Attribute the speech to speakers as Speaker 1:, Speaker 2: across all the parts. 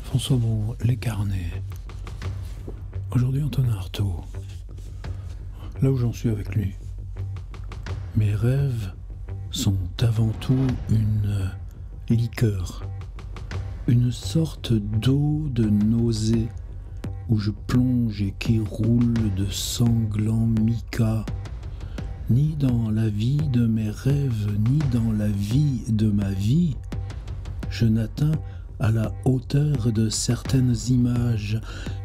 Speaker 1: François Bon, Les Carnets. Aujourd'hui, Antonin Artaud. Là où j'en suis avec lui. Mes rêves sont avant tout une liqueur, une sorte d'eau de nausée où je plonge et qui roule de sanglants mica. Ni dans la vie de mes rêves, ni dans la vie de ma vie, je n'atteins à la hauteur de certaines images.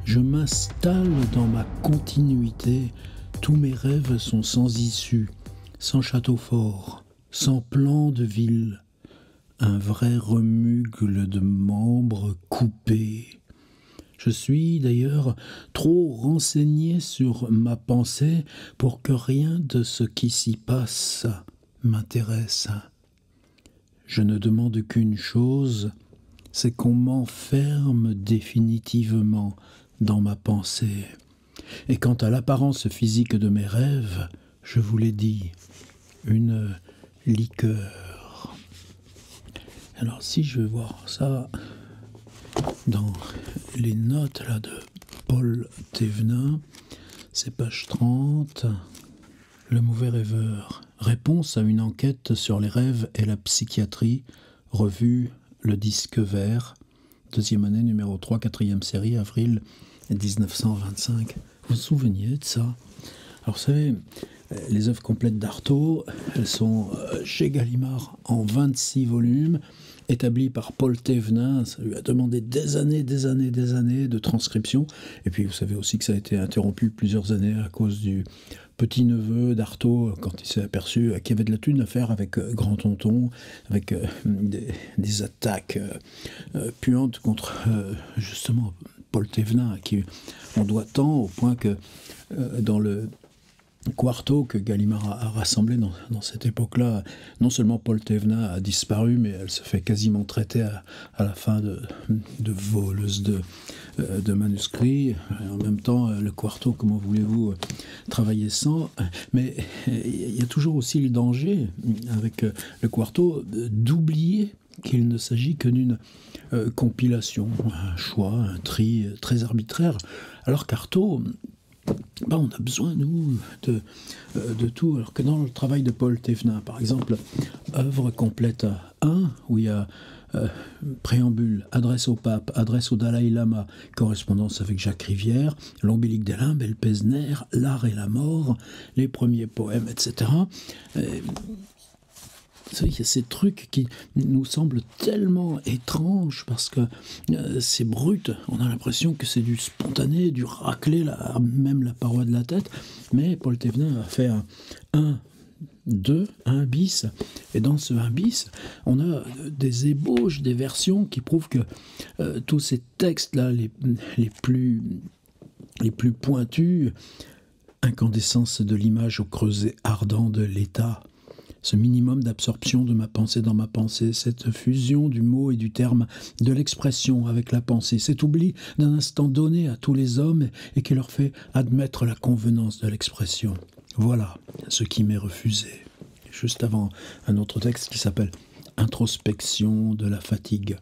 Speaker 1: Je m'installe dans ma continuité. Tous mes rêves sont sans issue, sans château fort, sans plan de ville. Un vrai remugle de membres coupés. Je suis d'ailleurs trop renseigné sur ma pensée pour que rien de ce qui s'y passe m'intéresse. Je ne demande qu'une chose, c'est qu'on m'enferme définitivement dans ma pensée. Et quant à l'apparence physique de mes rêves, je vous l'ai dit, une liqueur. Alors si je veux voir ça dans les notes là de Paul Thévenin, c'est page 30, Le mauvais rêveur. Réponse à une enquête sur les rêves et la psychiatrie, revue Le Disque Vert, deuxième année, numéro 3, quatrième série, avril 1925. Vous vous souveniez de ça? Alors, vous savez, les œuvres complètes d'Artaud, elles sont chez Gallimard en 26 volumes, établies par Paul Thévenin. Ça lui a demandé des années de transcription. Et puis, vous savez aussi que ça a été interrompu plusieurs années à cause du petit-neveu d'Artaud, quand il s'est aperçu qu'il y avait de la thune à faire avec Grand Tonton, avec des attaques puantes contre, justement, Paul Thévenin, à qui on doit tant, au point que dans le quarto que Gallimard a rassemblé dans cette époque-là, non seulement Paul Thévenin a disparu, mais elle se fait quasiment traiter à la fin de voleuse de manuscrits. Et en même temps, le quarto, comment voulez-vous travailler sans? Mais il y a toujours aussi le danger, avec le quarto, d'oublier qu'il ne s'agit que d'une compilation, un choix, un tri très arbitraire. Alors qu'Artaud, on a besoin, nous, de tout. Alors que dans le travail de Paul Thévenin, par exemple, œuvre complète 1, où il y a préambule, adresse au pape, adresse au Dalai Lama, correspondance avec Jacques Rivière, l'ombilique des limbes, El Pesner, l'art et la mort, les premiers poèmes, etc. Vous savez, il y a ces trucs qui nous semblent tellement étranges parce que c'est brut, on a l'impression que c'est du spontané, du raclé, même la paroi de la tête. Mais Paul Thévenin a fait un 2, 1 bis, et dans ce 1 bis, on a des ébauches, des versions qui prouvent que tous ces textes-là, les plus pointus, incandescence de l'image au creuset ardent de l'état, ce minimum d'absorption de ma pensée dans ma pensée, cette fusion du mot et du terme, de l'expression avec la pensée, cet oubli d'un instant donné à tous les hommes et qui leur fait admettre la convenance de l'expression. Voilà ce qui m'est refusé. Juste avant, un autre texte qui s'appelle « Introspection de la fatigue ».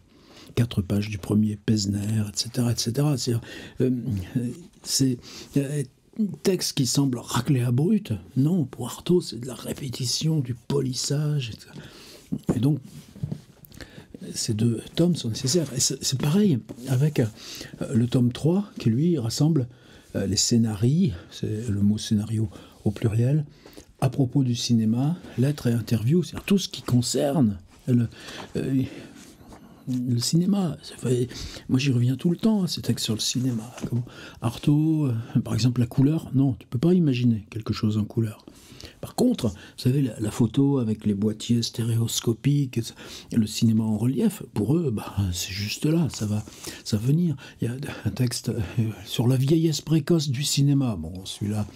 Speaker 1: 4 pages du premier Pesner, etc., etc. C'est texte qui semble raclé à brut. Non, pour Artaud, c'est de la répétition, du polissage. Etc. Et donc, ces 2 tomes sont nécessaires. Et c'est pareil avec le tome 3, qui lui rassemble les scénarii, c'est le mot scénario au pluriel, à propos du cinéma, lettres et interviews, c'est-à-dire tout ce qui concerne le cinéma. Moi, j'y reviens tout le temps, ces textes sur le cinéma. Artaud, par exemple, la couleur, non, tu peux pas imaginer quelque chose en couleur. Par contre, vous savez, la photo avec les boîtiers stéréoscopiques, le cinéma en relief, pour eux, c'est juste là, ça va venir. Il y a un texte sur la vieillesse précoce du cinéma. Bon, celui-là,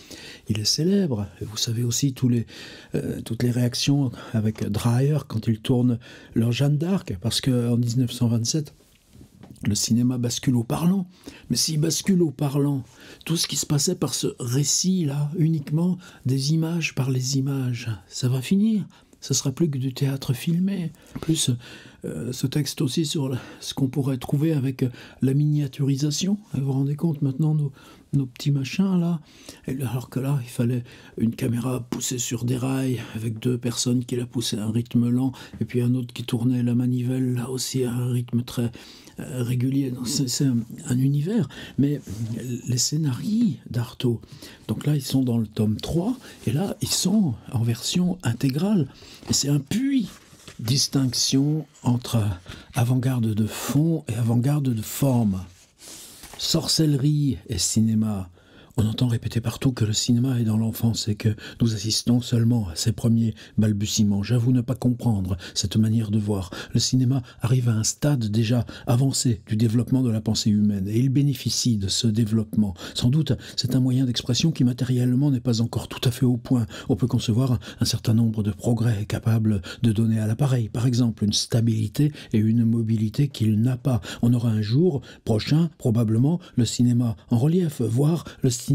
Speaker 1: il est célèbre. Et vous savez aussi toutes les réactions avec Dreyer quand ils tournent leur Jeanne d'Arc, parce qu'en 1927, le cinéma bascule au parlant. Mais s'il bascule au parlant, tout ce qui se passait par ce récit-là, uniquement des images par les images, ça va finir. Ça sera plus que du théâtre filmé. En plus, ce texte aussi sur ce qu'on pourrait trouver avec la miniaturisation. Vous vous rendez compte maintenant, nos petits machins là, alors que là il fallait une caméra poussée sur des rails avec 2 personnes qui la poussaient à un rythme lent et puis un autre qui tournait la manivelle là aussi à un rythme très régulier. C'est un univers, mais les scénarios d'Artaud, donc là ils sont dans le tome 3 et là ils sont en version intégrale et c'est un puits. Distinction entre avant-garde de fond et avant-garde de forme. Sorcellerie et cinéma. On entend répéter partout que le cinéma est dans l'enfance et que nous assistons seulement à ses premiers balbutiements. J'avoue ne pas comprendre cette manière de voir. Le cinéma arrive à un stade déjà avancé du développement de la pensée humaine et il bénéficie de ce développement. Sans doute, c'est un moyen d'expression qui matériellement n'est pas encore tout à fait au point. On peut concevoir un certain nombre de progrès capables de donner à l'appareil, par exemple, une stabilité et une mobilité qu'il n'a pas. On aura un jour prochain, probablement, le cinéma en relief, voire le cinéma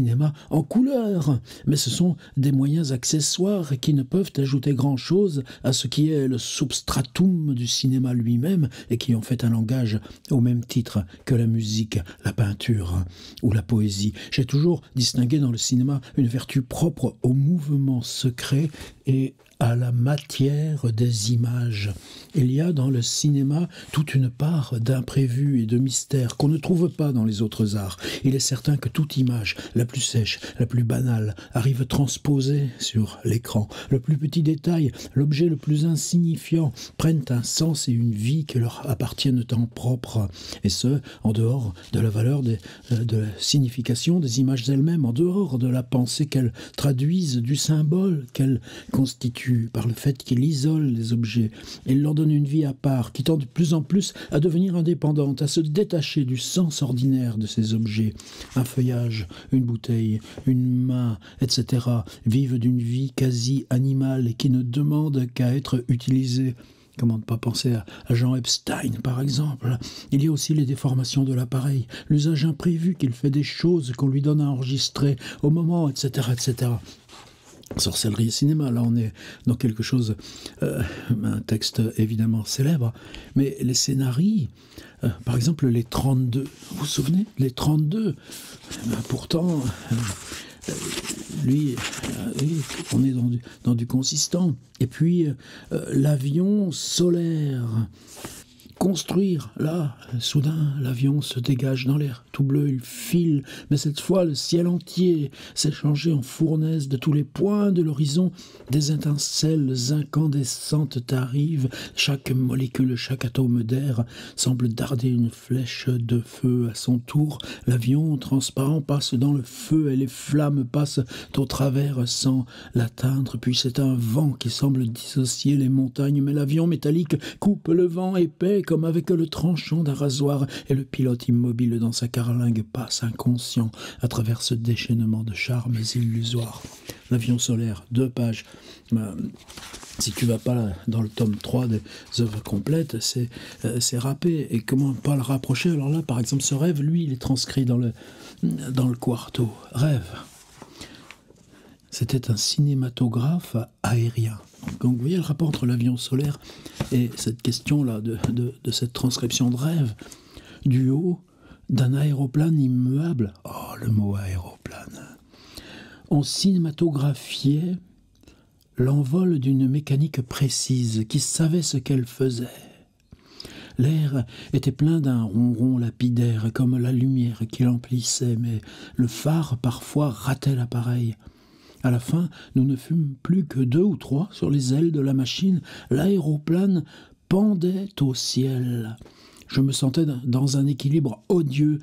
Speaker 1: en couleur, mais ce sont des moyens accessoires qui ne peuvent ajouter grand-chose à ce qui est le substratum du cinéma lui-même et qui en fait un langage au même titre que la musique, la peinture ou la poésie. J'ai toujours distingué dans le cinéma une vertu propre au mouvement secret et à la matière des images. Il y a dans le cinéma toute une part d'imprévu et de mystère qu'on ne trouve pas dans les autres arts. Il est certain que toute image, la plus sèche, la plus banale, arrive transposée sur l'écran. Le plus petit détail, l'objet le plus insignifiant, prennent un sens et une vie qui leur appartiennent en propre, et ce, en dehors de la valeur de la signification des images elles-mêmes, en dehors de la pensée qu'elles traduisent, du symbole qu'elles constituent, par le fait qu'il isole les objets. Il leur donne une vie à part, qui tend de plus en plus à devenir indépendante, à se détacher du sens ordinaire de ces objets. Un feuillage, une bouteille, une main, etc. vivent d'une vie quasi animale et qui ne demande qu'à être utilisée. Comment ne pas penser à Jean Epstein, par exemple. Il y a aussi les déformations de l'appareil, l'usage imprévu qu'il fait des choses qu'on lui donne à enregistrer au moment, etc., etc. Sorcellerie et cinéma, là on est dans quelque chose, un texte évidemment célèbre, mais les scénarios, par exemple les 32, vous vous souvenez, les 32, pourtant, lui, on est dans du consistant, et puis l'avion solaire, construire, là, soudain, l'avion se dégage dans l'air, tout bleu, il file, mais cette fois, le ciel entier s'est changé en fournaise de tous les points de l'horizon, des étincelles incandescentes arrivent, chaque molécule, chaque atome d'air semble darder une flèche de feu à son tour, l'avion transparent passe dans le feu et les flammes passent au travers sans l'atteindre, puis c'est un vent qui semble dissocier les montagnes, mais l'avion métallique coupe le vent épais comme avec le tranchant d'un rasoir, et le pilote immobile dans sa carlingue passe inconscient à travers ce déchaînement de charmes illusoires. L'avion solaire, 2 pages. Si tu vas pas dans le tome 3 des œuvres complètes, c'est râpé. Et comment pas le rapprocher? Alors là, par exemple, ce rêve, lui, il est transcrit dans le quarto. Rêve. C'était un cinématographe aérien. Donc vous voyez le rapport entre l'avion solaire et cette question-là de cette transcription de rêve du haut d'un aéroplane immuable. Oh, le mot aéroplane. On cinématographiait l'envol d'une mécanique précise qui savait ce qu'elle faisait. L'air était plein d'un ronron lapidaire comme la lumière qui l'emplissait, mais le phare parfois ratait l'appareil. À la fin, nous ne fûmes plus que 2 ou 3 sur les ailes de la machine. L'aéroplane pendait au ciel. Je me sentais dans un équilibre odieux.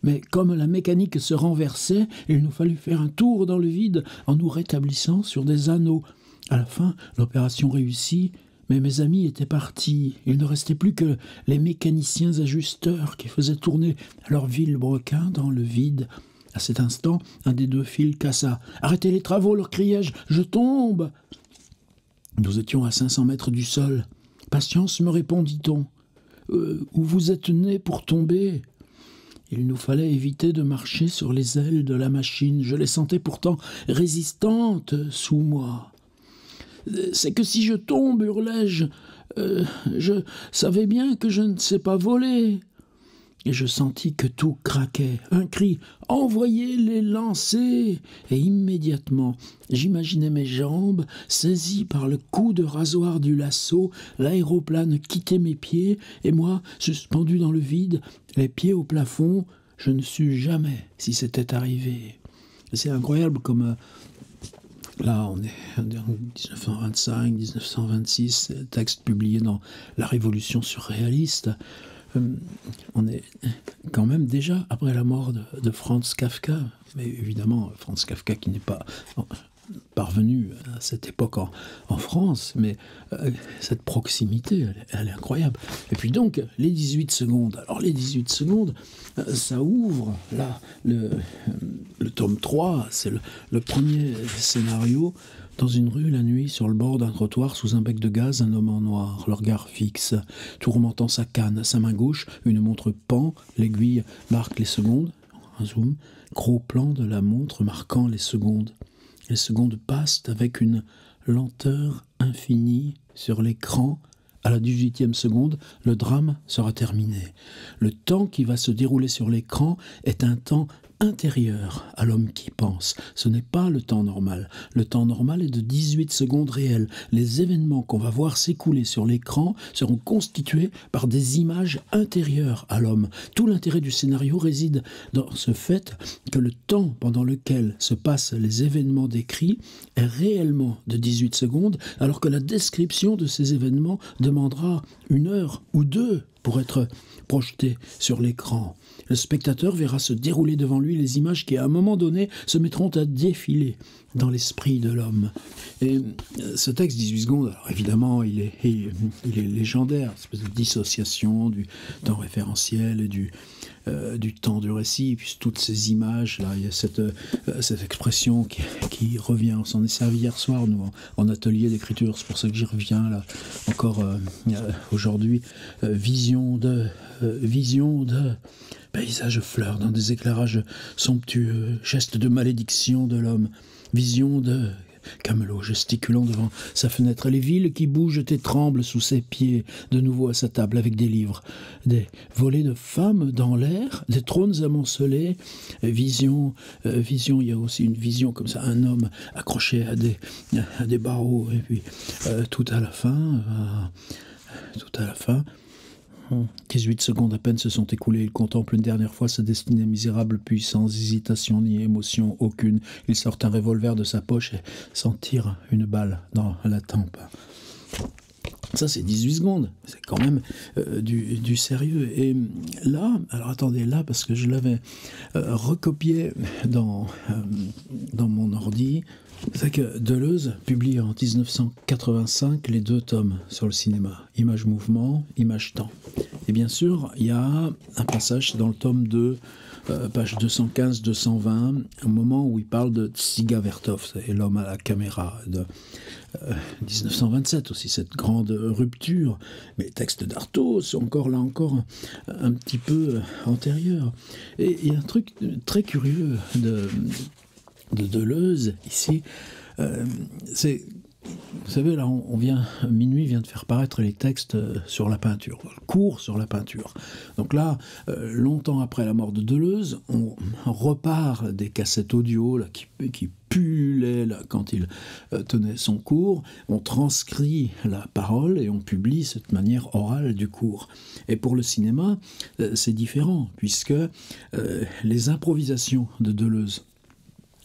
Speaker 1: Mais comme la mécanique se renversait, il nous fallut faire un tour dans le vide en nous rétablissant sur des anneaux. À la fin, l'opération réussit, mais mes amis étaient partis. Il ne restait plus que les mécaniciens ajusteurs qui faisaient tourner leur vilebrequin dans le vide. À cet instant, un des 2 fils cassa. « Arrêtez les travaux !» leur criai-je. « Je tombe !» Nous étions à 500 mètres du sol. « Patience, me répondit-on. Où vous êtes nés pour tomber ?» Il nous fallait éviter de marcher sur les ailes de la machine. Je les sentais pourtant résistantes sous moi. « C'est que si je tombe, hurlai-je, Je savais bien que je ne sais pas voler. » Et je sentis que tout craquait. Un cri « Envoyez-les lancer !» Et immédiatement, j'imaginais mes jambes saisies par le coup de rasoir du lasso, l'aéroplane quitter mes pieds, et moi, suspendu dans le vide, les pieds au plafond, je ne sus jamais si c'était arrivé. C'est incroyable comme... Là, on est en 1925, 1926, texte publié dans La Révolution surréaliste. On est quand même déjà après la mort de Franz Kafka, mais évidemment Franz Kafka qui n'est pas parvenu à cette époque en France, mais cette proximité, elle est incroyable. Et puis donc, les 18 secondes. Alors les 18 secondes, ça ouvre, là, le tome 3, c'est le premier scénario. Dans une rue, la nuit, sur le bord d'un trottoir, sous un bec de gaz, un homme en noir, le regard fixe, tourmentant sa canne, à sa main gauche, une montre pend, l'aiguille marque les secondes, un zoom, gros plan de la montre marquant les secondes. Les secondes passent avec une lenteur infinie sur l'écran. À la 18e seconde, le drame sera terminé. Le temps qui va se dérouler sur l'écran est un temps intérieur à l'homme qui pense. Ce n'est pas le temps normal. Le temps normal est de 18 secondes réelles. Les événements qu'on va voir s'écouler sur l'écran seront constitués par des images intérieures à l'homme. Tout l'intérêt du scénario réside dans ce fait que le temps pendant lequel se passent les événements décrits est réellement de 18 secondes, alors que la description de ces événements demandera 1 heure ou 2 pour être projeté sur l'écran. Le spectateur verra se dérouler devant lui les images qui, à un moment donné, se mettront à défiler dans l'esprit de l'homme. Et ce texte, 18 secondes, alors évidemment, il est légendaire, une espèce de dissociation du temps référentiel et du temps du récit, puis toutes ces images, là, il y a cette expression qui revient. On s'en est servi hier soir, nous, en atelier d'écriture, c'est pour ça que j'y reviens, là, encore aujourd'hui. Vision de paysage fleurs dans des éclairages somptueux, geste de malédiction de l'homme, vision de Camelot gesticulant devant sa fenêtre, les villes qui bougent et tremblent sous ses pieds, de nouveau à sa table avec des livres, des volées de femmes dans l'air, des trônes amoncelés, vision, il y a aussi une vision comme ça, un homme accroché à des barreaux, et puis tout à la fin, 18 secondes à peine se sont écoulées. Il contemple une dernière fois sa destinée misérable, puis sans hésitation ni émotion aucune, il sort un revolver de sa poche et s'en tire une balle dans la tempe. Ça, c'est 18 secondes. C'est quand même du sérieux. Et là, alors attendez, là, parce que je l'avais recopié dans mon ordi, c'est que Deleuze publie en 1985 les 2 tomes sur le cinéma, Image-Mouvement, Image-Temps. Et bien sûr, il y a un passage dans le tome 2, page 215-220, au moment où il parle de Dziga Vertov, c'est l'homme à la caméra, de 1927 aussi, cette grande rupture. Mais les textes d'Artaud sont encore un petit peu antérieurs. Et il y a un truc très curieux de Deleuze ici, c'est, vous savez, là, Minuit vient de faire paraître les textes sur la peinture, le cours sur la peinture. Donc là, longtemps après la mort de Deleuze, on repart des cassettes audio là, qui pullulaient là, quand il tenait son cours, on transcrit la parole et on publie cette manière orale du cours. Et pour le cinéma, c'est différent, puisque les improvisations de Deleuze,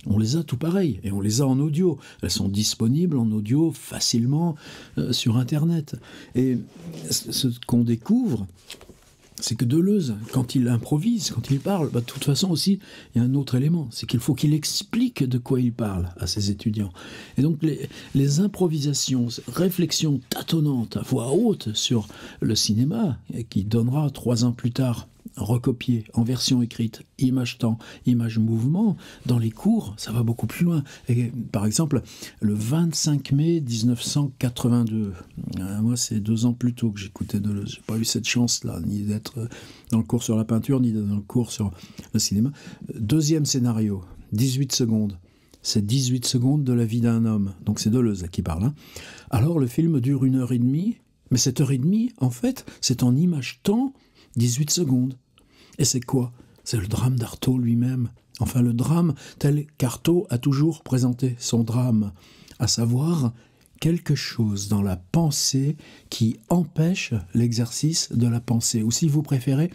Speaker 1: on les a tout pareil, et on les a en audio. Elles sont disponibles en audio facilement sur Internet. Et ce qu'on découvre, c'est que Deleuze, quand il improvise, quand il parle, de toute façon aussi, il y a un autre élément, c'est qu'il faut qu'il explique de quoi il parle à ses étudiants. Et donc les improvisations, réflexions tâtonnantes à voix haute sur le cinéma, qui donnera 3 ans plus tard, recopié en version écrite, image-temps, image-mouvement, dans les cours, ça va beaucoup plus loin. Et, par exemple, le 25 mai 1982, moi c'est 2 ans plus tôt que j'écoutais Deleuze, j'ai pas eu cette chance-là, ni d'être dans le cours sur la peinture, ni dans le cours sur le cinéma. 2e scénario, 18 secondes. C'est 18 secondes de la vie d'un homme. Donc c'est Deleuze qui parle. Alors le film dure 1h30, Mais cette heure et demie, en fait, c'est en image temps 18 secondes. Et c'est quoi? C'est le drame d'Artaud lui-même. Enfin, le drame tel qu'Artaud a toujours présenté son drame, à savoir quelque chose dans la pensée qui empêche l'exercice de la pensée. Ou si vous préférez,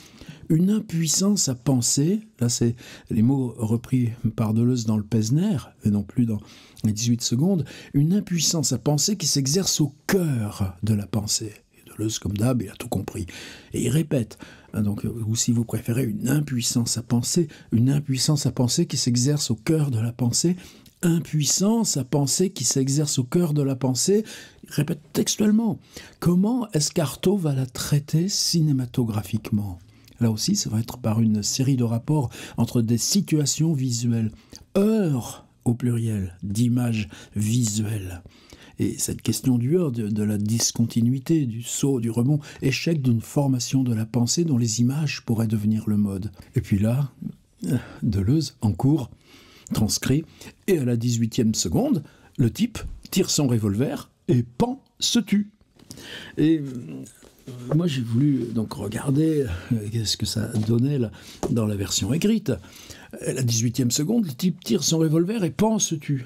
Speaker 1: une impuissance à penser, là c'est les mots repris par Deleuze dans le Pesner, et non plus dans les 18 secondes, une impuissance à penser qui s'exerce au cœur de la pensée. Et Deleuze, comme d'hab, il a tout compris. Et il répète, donc, ou si vous préférez, une impuissance à penser qui s'exerce au cœur de la pensée, impuissance à penser qui s'exerce au cœur de la pensée, il répète textuellement. Comment est-ce qu'Artaud va la traiter cinématographiquement? Là aussi, ça va être par une série de rapports entre des situations visuelles, heures au pluriel, d'images visuelles. Et cette question du heure, de la discontinuité, du saut, du rebond, échec d'une formation de la pensée dont les images pourraient devenir le mode. Et puis là, Deleuze, en cours, transcrit, et à la 18e seconde, le type tire son revolver et pan, se tue. Et moi j'ai voulu donc regarder qu'est-ce que ça donnait là, dans la version écrite. À la 18e seconde, le type tire son revolver et pan, se tue.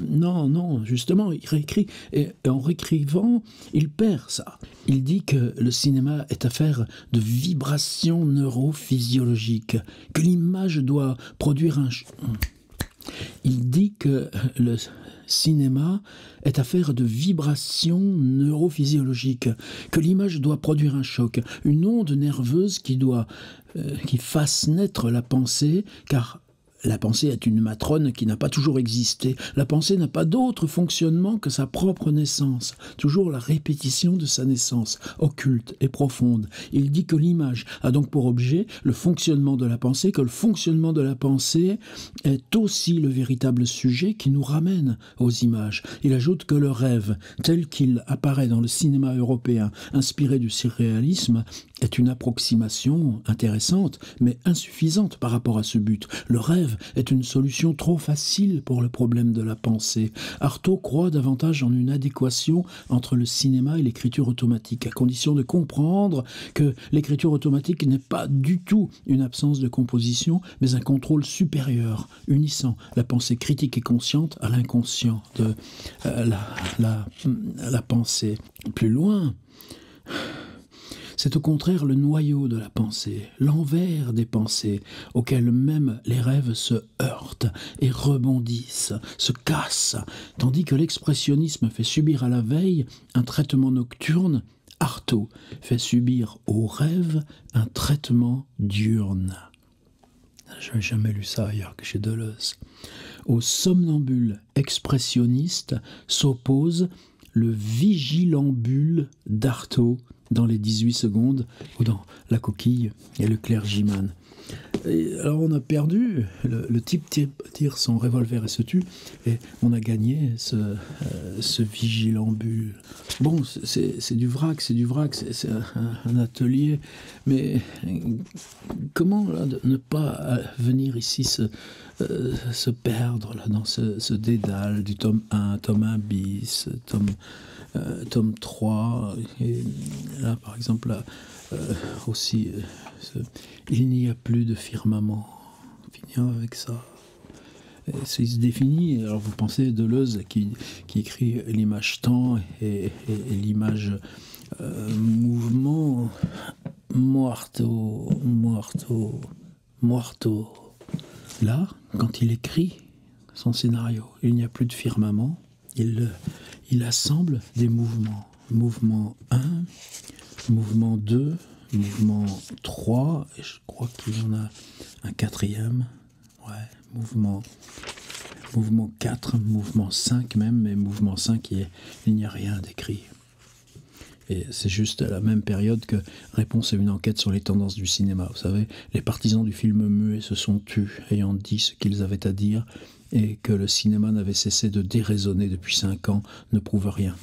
Speaker 1: Non, justement, il réécrit. Et en réécrivant, il perd ça. Il dit que le cinéma est affaire de vibrations neurophysiologiques, que l'image doit produire un... Il dit que le cinéma est affaire de vibrations neurophysiologiques, que l'image doit produire un choc, une onde nerveuse qui fasse naître la pensée, car la pensée est une matrone qui n'a pas toujours existé. La pensée n'a pas d'autre fonctionnement que sa propre naissance, toujours la répétition de sa naissance, occulte et profonde. Il dit que l'image a donc pour objet le fonctionnement de la pensée, que le fonctionnement de la pensée est aussi le véritable sujet qui nous ramène aux images. Il ajoute que le rêve, tel qu'il apparaît dans le cinéma européen, inspiré du surréalisme, est une approximation intéressante, mais insuffisante par rapport à ce but. Le rêve est une solution trop facile pour le problème de la pensée. Artaud croit davantage en une adéquation entre le cinéma et l'écriture automatique, à condition de comprendre que l'écriture automatique n'est pas du tout une absence de composition, mais un contrôle supérieur, unissant la pensée critique et consciente à l'inconscient de la pensée. Plus loin, c'est au contraire le noyau de la pensée, l'envers des pensées, auquel même les rêves se heurtent et rebondissent, se cassent, tandis que l'expressionnisme fait subir à la veille un traitement nocturne, Artaud fait subir au rêve un traitement diurne. Je n'ai jamais lu ça ailleurs que chez Deleuze. Au somnambule expressionniste s'oppose le vigilambule d'Artaud dans les 18 secondes, ou dans La coquille et le clergyman. Et alors on a perdu, le type tire son revolver et se tue, et on a gagné ce vigilambule. Bon, c'est du vrac, c'est un atelier, mais comment là, ne pas venir ici se perdre là, dans ce dédale du tome 1, tome 1 bis, tome 3, et là par exemple là, aussi il n'y a plus de firmament, finir avec ça. Il se définit, alors vous pensez Deleuze qui écrit l'image temps et l'image mouvement, muerto. Là, quand il écrit son scénario, il n'y a plus de firmament, il assemble des mouvements. Mouvement 1, mouvement 2, mouvement 3, et je crois qu'il y en a un quatrième. Ouais, mouvement 4, mouvement 5 même, mais mouvement 5, il n'y a rien d'écrit. Et c'est juste à la même période que Réponse à une enquête sur les tendances du cinéma. Vous savez, les partisans du film muet se sont tus, ayant dit ce qu'ils avaient à dire, et que le cinéma n'avait cessé de déraisonner depuis 5 ans ne prouve rien.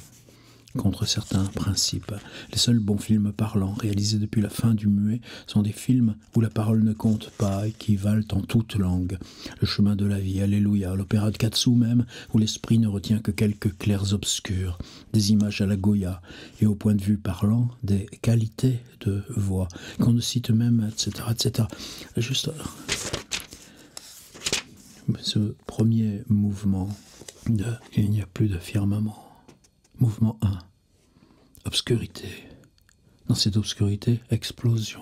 Speaker 1: contre certains principes. Les seuls bons films parlants réalisés depuis la fin du muet sont des films où la parole ne compte pas et qui valent en toute langue. Le chemin de la vie, Alléluia, l'opéra de Katsu même, où l'esprit ne retient que quelques clairs obscurs, des images à la Goya, et au point de vue parlant, des qualités de voix, qu'on ne cite même, etc., etc. Juste ce premier mouvement de « Il n'y a plus de firmament ». Mouvement 1. Obscurité. Dans cette obscurité, explosion.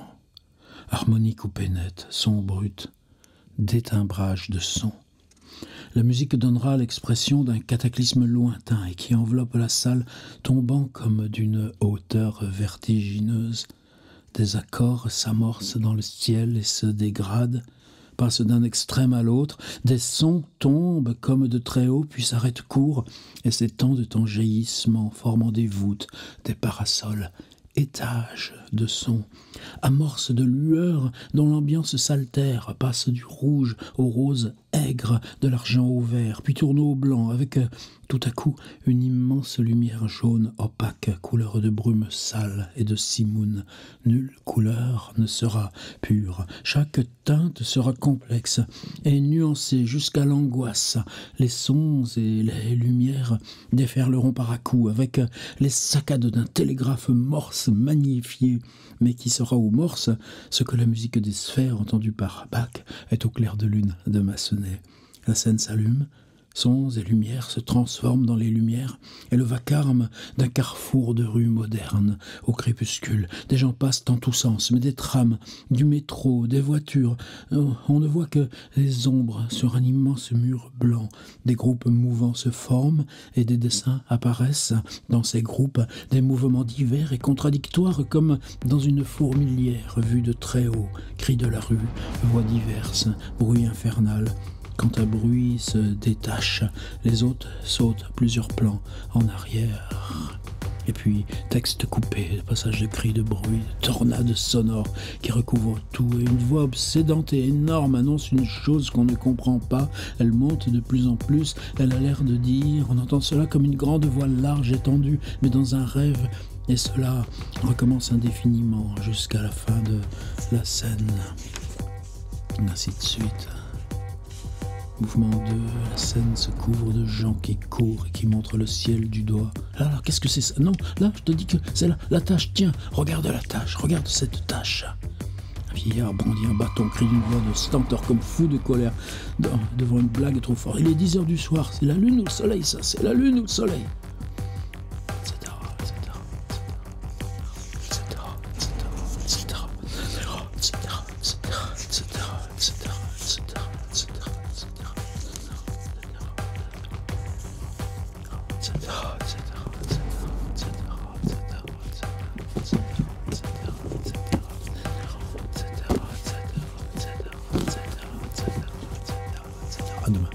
Speaker 1: Harmonie coupée nette, son brut, détimbrage de son. La musique donnera l'expression d'un cataclysme lointain et qui enveloppe la salle, tombant comme d'une hauteur vertigineuse. Des accords s'amorcent dans le ciel et se dégradent, passent d'un extrême à l'autre, des sons tombent comme de très haut, puis s'arrêtent court, et s'étendent en jaillissement, formant des voûtes, des parasols, étages de sons, amorces de lueurs dont l'ambiance s'altère, passe du rouge au rose aigre, de l'argent au vert, puis tourne au blanc, avec tout à coup une immense lumière jaune opaque, couleur de brume sale et de simoun. Nulle couleur ne sera pure, chaque teinte sera complexe et nuancée jusqu'à l'angoisse. Les sons et les lumières déferleront par à-coups avec les saccades d'un télégraphe morse magnifié, mais qui sera aux morses ce que la musique des sphères entendue par Bach est au clair de lune de Massenet. La scène s'allume, sons et lumières se transforment dans les lumières, et le vacarme d'un carrefour de rues modernes. Au crépuscule, des gens passent en tous sens, mais des trams, du métro, des voitures. On ne voit que les ombres sur un immense mur blanc. Des groupes mouvants se forment, et des dessins apparaissent dans ces groupes, des mouvements divers et contradictoires, comme dans une fourmilière vue de très haut. Cris de la rue, voix diverses, bruit infernal. Quand un bruit se détache, les autres sautent plusieurs plans en arrière. Et puis, texte coupé, passage de cris, de bruit, de tornades sonores qui recouvrent tout. Et une voix obsédante et énorme annonce une chose qu'on ne comprend pas. Elle monte de plus en plus, elle a l'air de dire, on entend cela comme une grande voix large étendue, mais dans un rêve. Et cela recommence indéfiniment jusqu'à la fin de la scène. Ainsi de suite. Mouvement 2, la scène se couvre de gens qui courent et qui montrent le ciel du doigt. Là, qu'est-ce que c'est ça? Non, là, je te dis que c'est la tache. Tiens, regarde la tache, regarde cette tache. Un vieillard brandit un bâton, crie d'une voix de stentor comme fou de colère devant une blague trop forte. Il est 10h du soir, c'est la lune ou le soleil, ça, c'est la lune ou le soleil. À demain.